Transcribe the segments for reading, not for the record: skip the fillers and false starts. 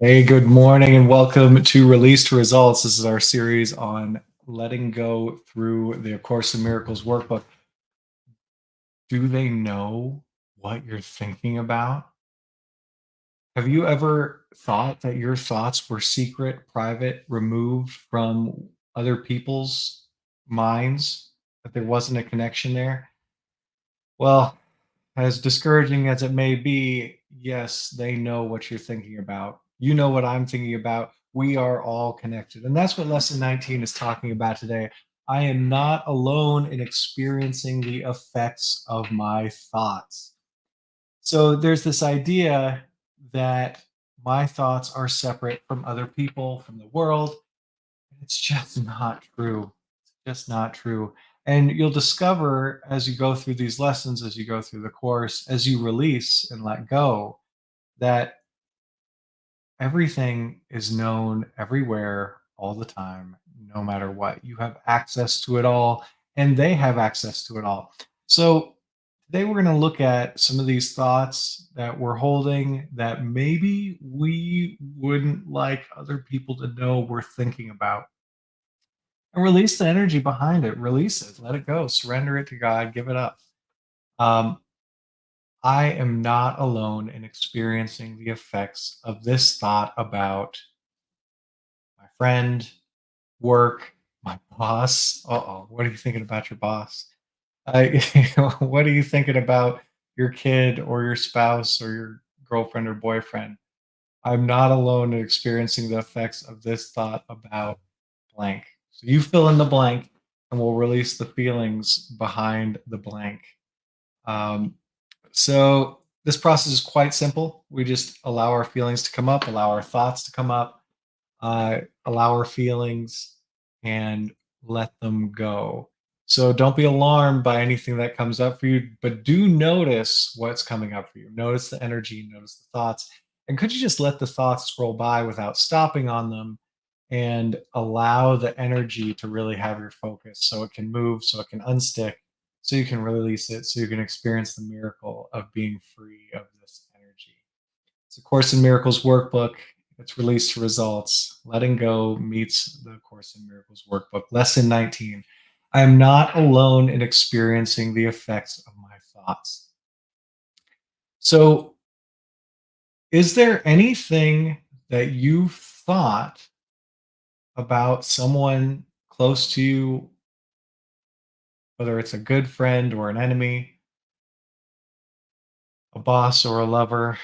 Hey, good morning and welcome to Release to Results. This is our series on letting go through the A Course in Miracles workbook. Do they know what you're thinking about? Have you ever thought that your thoughts were secret, private, removed from other people's minds, that there wasn't a connection there? Well, as discouraging as it may be, yes, they know what you're thinking about. You know what I'm thinking about. We are all connected. And that's what lesson 19 is talking about today. I am not alone in experiencing the effects of my thoughts. So there's this idea that my thoughts are separate from other people, from the world. It's just not true. It's just not true. And you'll discover as you go through these lessons, as you go through the course, as you release and let go, that everything is known everywhere all the time, no matter what. You have access to it all, and they have access to it all. So today we're going to look at some of these thoughts that we're holding that maybe we wouldn't like other people to know we're thinking about, and release the energy behind it. Release it, let it go, surrender it to God, give it up. Um, I am not alone in experiencing the effects of this thought about my friend, work, my boss. Uh-oh, what are you thinking about your boss? I, what are you thinking about your kid or your spouse or your girlfriend or boyfriend? I'm not alone in experiencing the effects of this thought about blank. So you fill in the blank and we'll release the feelings behind the blank. Um, so this process is quite simple. We just allow our feelings to come up, allow our thoughts to come up, allow our feelings and let them go. So don't be alarmed by anything that comes up for you, but do notice what's coming up for you. Notice the energy, notice the thoughts. And could you just let the thoughts scroll by without stopping on them and allow the energy to really have your focus so it can move, so it can unstick, so you can release it, so you can experience the miracle of being free of this energy. It's a Course in Miracles workbook. It's released to results. Letting go meets the Course in Miracles workbook. Lesson 19. I am not alone in experiencing the effects of my thoughts. So, is there anything that you've thought about someone close to you, whether it's a good friend or an enemy, a boss or a lover?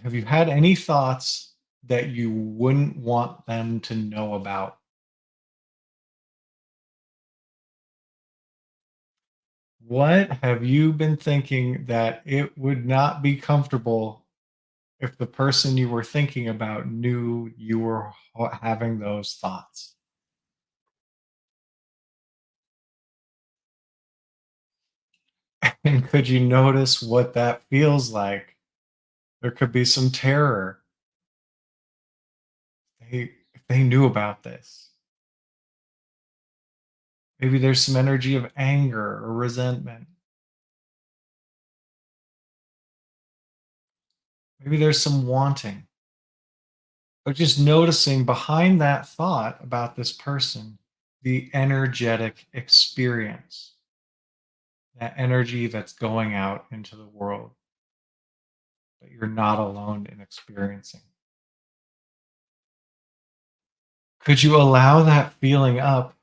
Have you had any thoughts that you wouldn't want them to know about? What have you been thinking that it would not be comfortable if the person you were thinking about knew you were having those thoughts? And could you notice what that feels like? There could be some terror. If they knew about this, maybe there's some energy of anger or resentment. Maybe there's some wanting. But just noticing behind that thought about this person, the energetic experience, that energy that's going out into the world that you're not alone in experiencing. Could you allow that feeling up,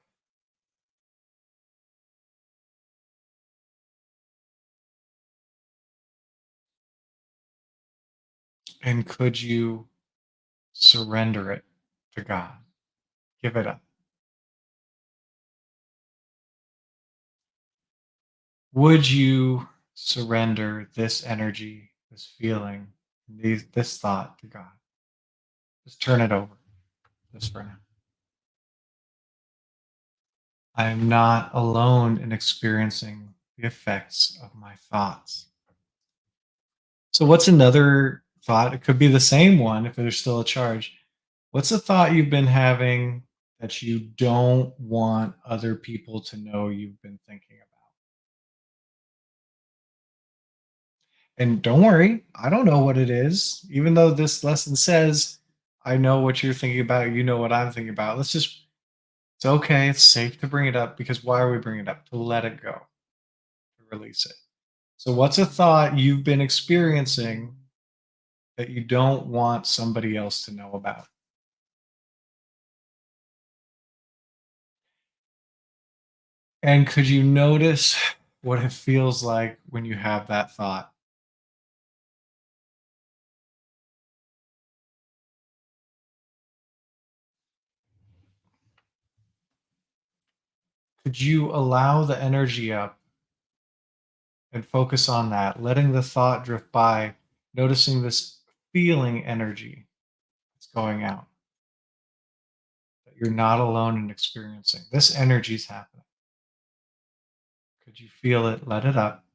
and could you surrender it to God? Give it up. Would you surrender this energy, this feeling, this thought to God? Just turn it over, just for now. I am not alone in experiencing the effects of my thoughts. So, what's another thought? It could be the same one if there's still a charge. What's a thought you've been having that you don't want other people to know you've been thinking about? And don't worry, I don't know what it is. Even though this lesson says, I know what you're thinking about, you know what I'm thinking about. It's okay. It's safe to bring it up because why are we bringing it up? To let it go, to release it. So, what's a thought you've been experiencing that you don't want somebody else to know about? And could you notice what it feels like when you have that thought? Could you allow the energy up and focus on that, letting the thought drift by, noticing this feeling energy that's going out, that you're not alone in experiencing? This energy is happening. Could you feel it? Let it up.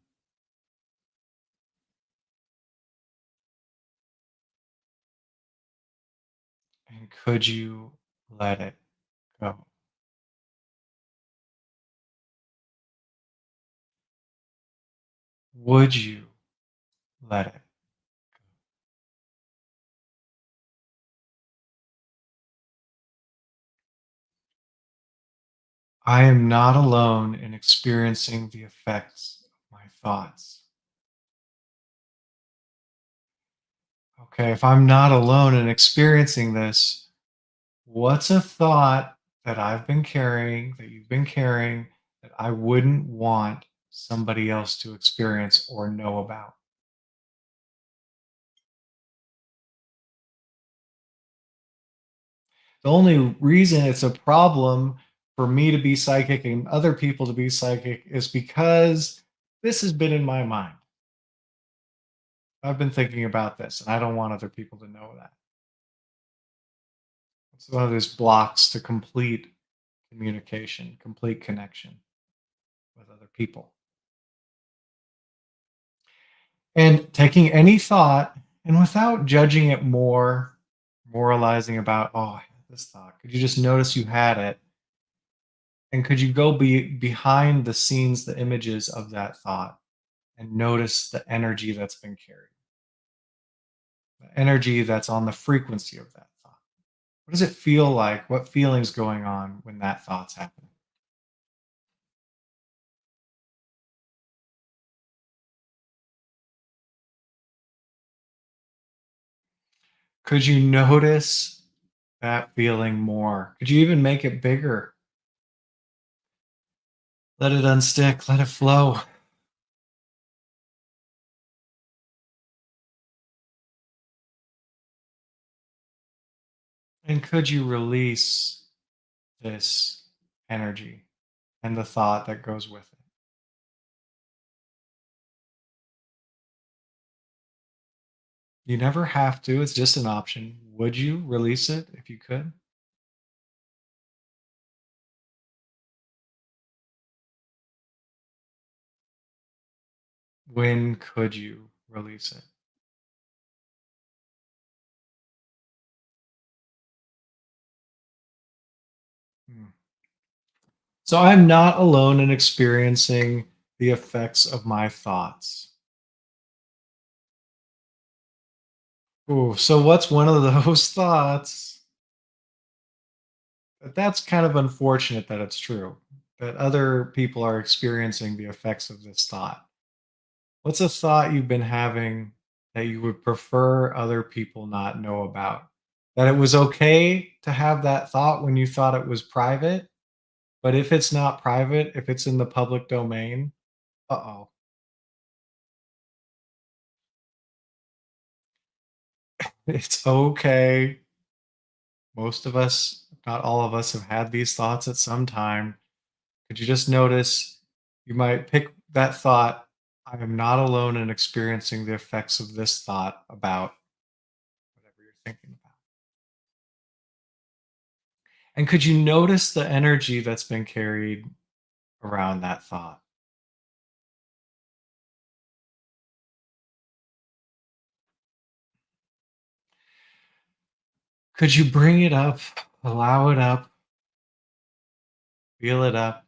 And could you let it go? Would you let it? I am not alone in experiencing the effects of my thoughts. Okay, if I'm not alone in experiencing this, what's a thought that I've been carrying, that you've been carrying, that I wouldn't want somebody else to experience or know about? The only reason it's a problem for me to be psychic and other people to be psychic is because this has been in my mind. I've been thinking about this and I don't want other people to know that. It's one of those blocks to complete communication, complete connection with other people. And taking any thought and without judging it more, moralizing about, oh, I had this thought, could you just notice you had it? And could you go behind the scenes, the images of that thought and notice the energy that's been carried, the energy that's on the frequency of that thought? What does it feel like? What feelings going on when that thought's happening? Could you notice that feeling more? Could you even make it bigger? Let it unstick, let it flow. And could you release this energy and the thought that goes with it? You never have to, it's just an option. Would you release it if you could? When could you release it? Hmm. So I'm not alone in experiencing the effects of my thoughts. Ooh, so what's one of those thoughts? But that's kind of unfortunate that it's true, that other people are experiencing the effects of this thought. What's a thought you've been having that you would prefer other people not know about? That it was okay to have that thought when you thought it was private, but if it's not private, if it's in the public domain, uh-oh. It's okay. Most of us, not all of us, have had these thoughts at some time. Could you just notice you might pick that thought, I am not alone in experiencing the effects of this thought about whatever you're thinking about. And could you notice the energy that's been carried around that thought? Could you bring it up, allow it up, feel it up?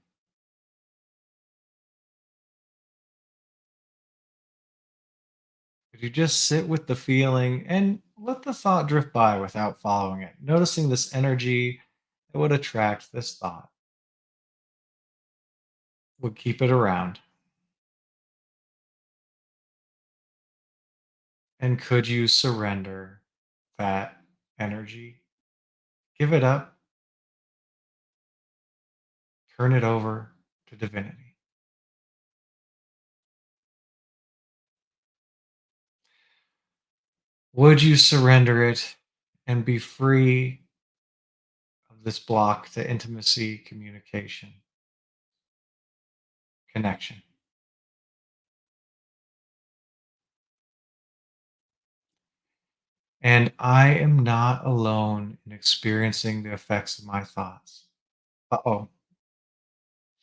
Could you just sit with the feeling and let the thought drift by without following it, noticing this energy that would attract this thought, would keep it around? And could you surrender that energy? Give it up, turn it over to divinity. Would you surrender it and be free of this block to intimacy, communication, connection? And I am not alone in experiencing the effects of my thoughts. Uh-oh.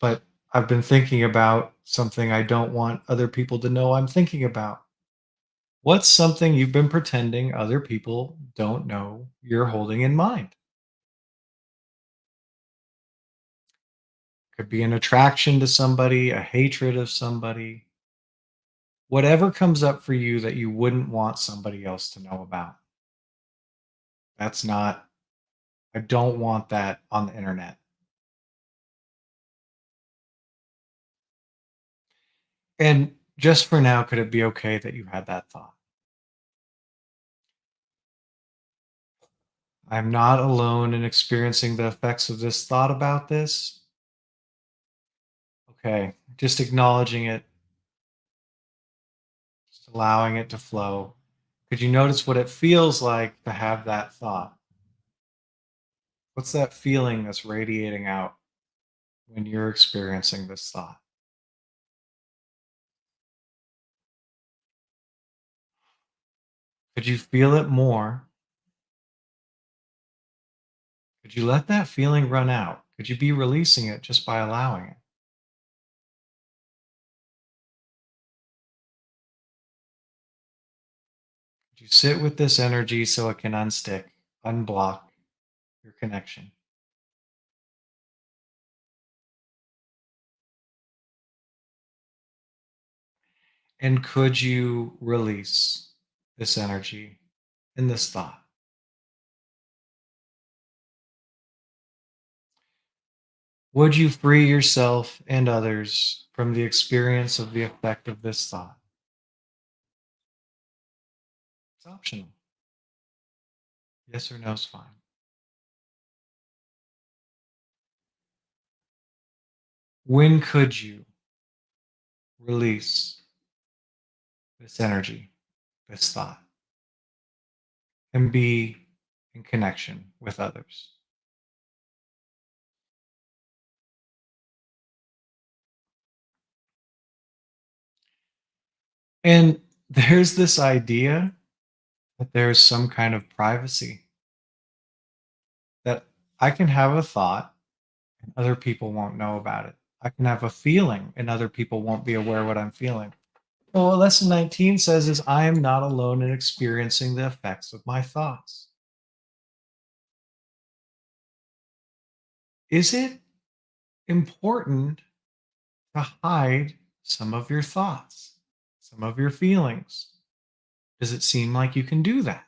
But I've been thinking about something I don't want other people to know I'm thinking about. What's something you've been pretending other people don't know you're holding in mind? Could be an attraction to somebody, a hatred of somebody, whatever comes up for you that you wouldn't want somebody else to know about. That's not, I don't want that on the internet. And just for now, could it be okay that you had that thought? I'm not alone in experiencing the effects of this thought about this. Okay, just acknowledging it, just allowing it to flow. Could you notice what it feels like to have that thought? What's that feeling that's radiating out when you're experiencing this thought? Could you feel it more? Could you let that feeling run out? Could you be releasing it just by allowing it? Could you sit with this energy so it can unstick, unblock your connection? And could you release this energy in this thought? Would you free yourself and others from the experience of the effect of this thought? It's optional. Yes or no is fine. When could you release this energy, this thought, and be in connection with others? And there's this idea that there's some kind of privacy, that I can have a thought and other people won't know about it. I can have a feeling and other people won't be aware what I'm feeling. Well, what lesson 19 says is I am not alone in experiencing the effects of my thoughts. Is it important to hide some of your thoughts, some of your feelings? Does it seem like you can do that?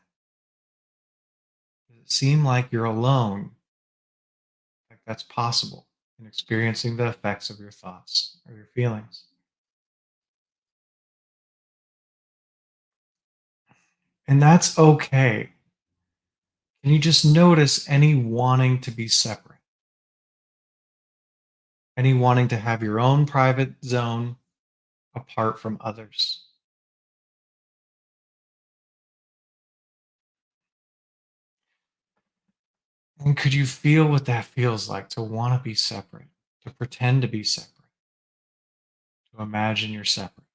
Does it seem like you're alone, like that's possible in experiencing the effects of your thoughts or your feelings? And that's okay. Can you just notice any wanting to be separate, any wanting to have your own private zone apart from others? And could you feel what that feels like to want to be separate, to pretend to be separate, to imagine you're separate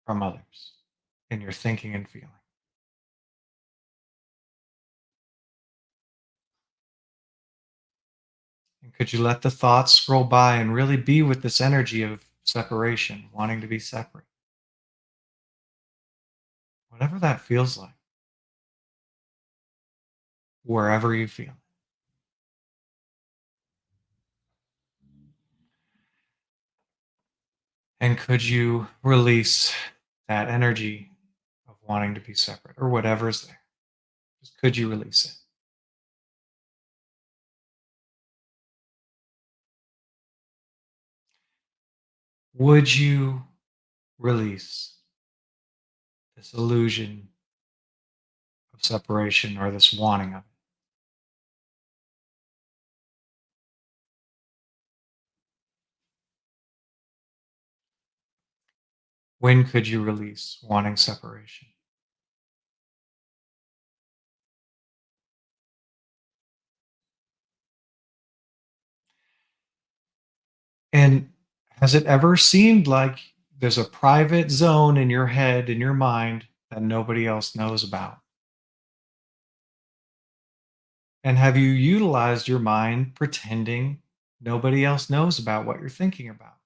from others in your thinking and feeling? And could you let the thoughts scroll by and really be with this energy of separation, wanting to be separate? Whatever that feels like, wherever you feel. And could you release that energy of wanting to be separate or whatever's there? Just could you release it? Would you release this illusion of separation or this wanting of it? When could you release wanting separation? And has it ever seemed like there's a private zone in your head, in your mind, that nobody else knows about? And have you utilized your mind pretending nobody else knows about what you're thinking about?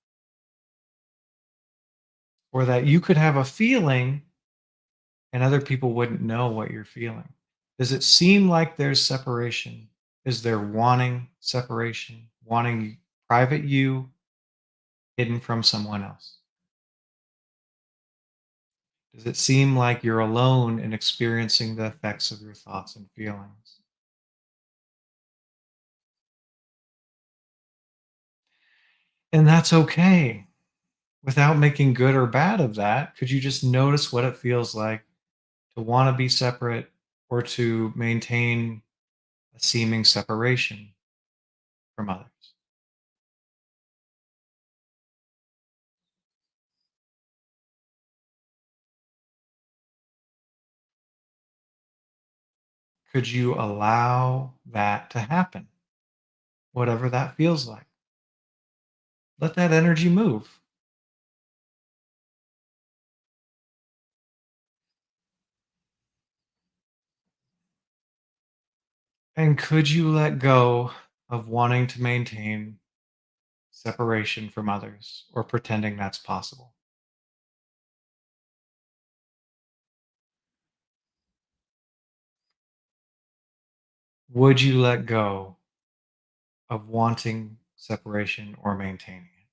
Or that you could have a feeling and other people wouldn't know what you're feeling? Does it seem like there's separation? Is there wanting separation, wanting private you hidden from someone else? Does it seem like you're alone in experiencing the effects of your thoughts and feelings? And that's okay. Without making good or bad of that, could you just notice what it feels like to want to be separate or to maintain a seeming separation from others? Could you allow that to happen, whatever that feels like? Let that energy move. And could you let go of wanting to maintain separation from others or pretending that's possible? Would you let go of wanting separation or maintaining it?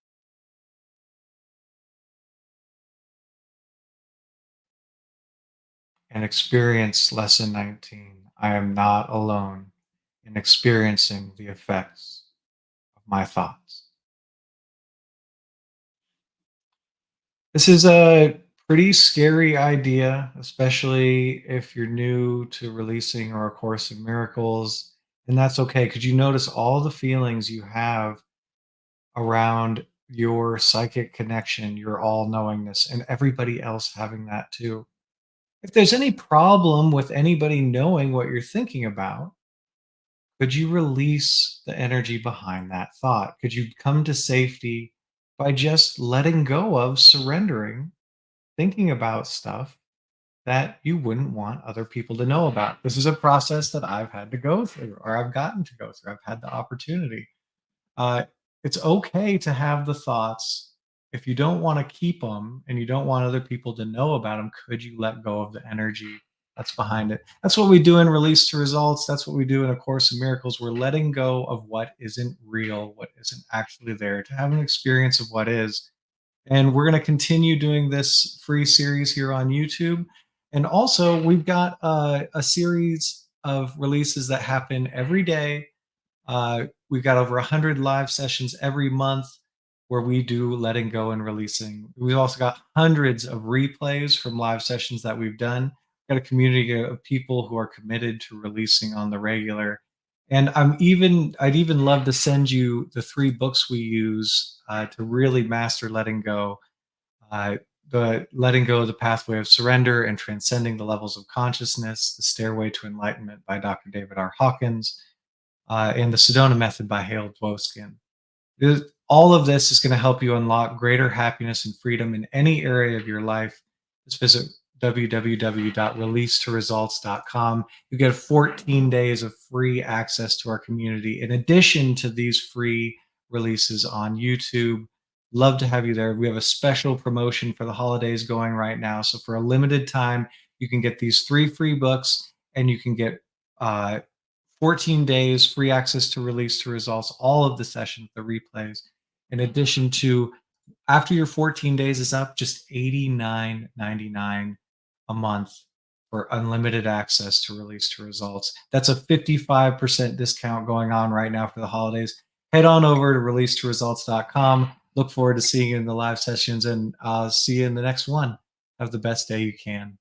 And experience lesson 19. I am not alone in experiencing the effects of my thoughts. This is a pretty scary idea, especially if you're new to releasing or A Course in Miracles. And that's okay. Could you notice all the feelings you have around your psychic connection, your all knowingness, and everybody else having that too? If there's any problem with anybody knowing what you're thinking about, could you release the energy behind that thought? Could you come to safety by just letting go of surrendering, thinking about stuff that you wouldn't want other people to know about? This is a process that I've had to go through, or I've gotten to go through. I've had the opportunity. Uh, it's okay to have the thoughts. If you don't want to keep them and you don't want other people to know about them, could you let go of the energy that's behind it? That's what we do in Release to Results. That's what we do in A Course in Miracles. We're letting go of what isn't real, what isn't actually there, to have an experience of what is. And we're going to continue doing this free series here on YouTube. And also, we've got a series of releases that happen every day. We've got over 100 live sessions every month where we do letting go and releasing. We've also got hundreds of replays from live sessions that we've done. We've got a community of people who are committed to releasing on the regular. And I'd even love to send you the three books we use to really master letting go. Uh, the Letting Go of the Pathway of Surrender and Transcending the Levels of Consciousness, The Stairway to Enlightenment by Dr. David R. Hawkins, and the Sedona Method by Hale Dwoskin. All of this is going to help you unlock greater happiness and freedom in any area of your life. Just visit www.releasetoresults.com. You get 14 days of free access to our community in addition to these free releases on YouTube. Love to have you there. We have a special promotion for the holidays going right now. So for a limited time, you can get these three free books and you can get 14 days free access to Release to Results, all of the sessions, the replays, in addition to After your 14 days is up, just 89.99 a month for unlimited access to release to results. That's a 55% discount going on right now for the holidays. Head on over to release2results.com. Look forward to seeing you in the live sessions, and I'll see you in the next one. Have the best day you can.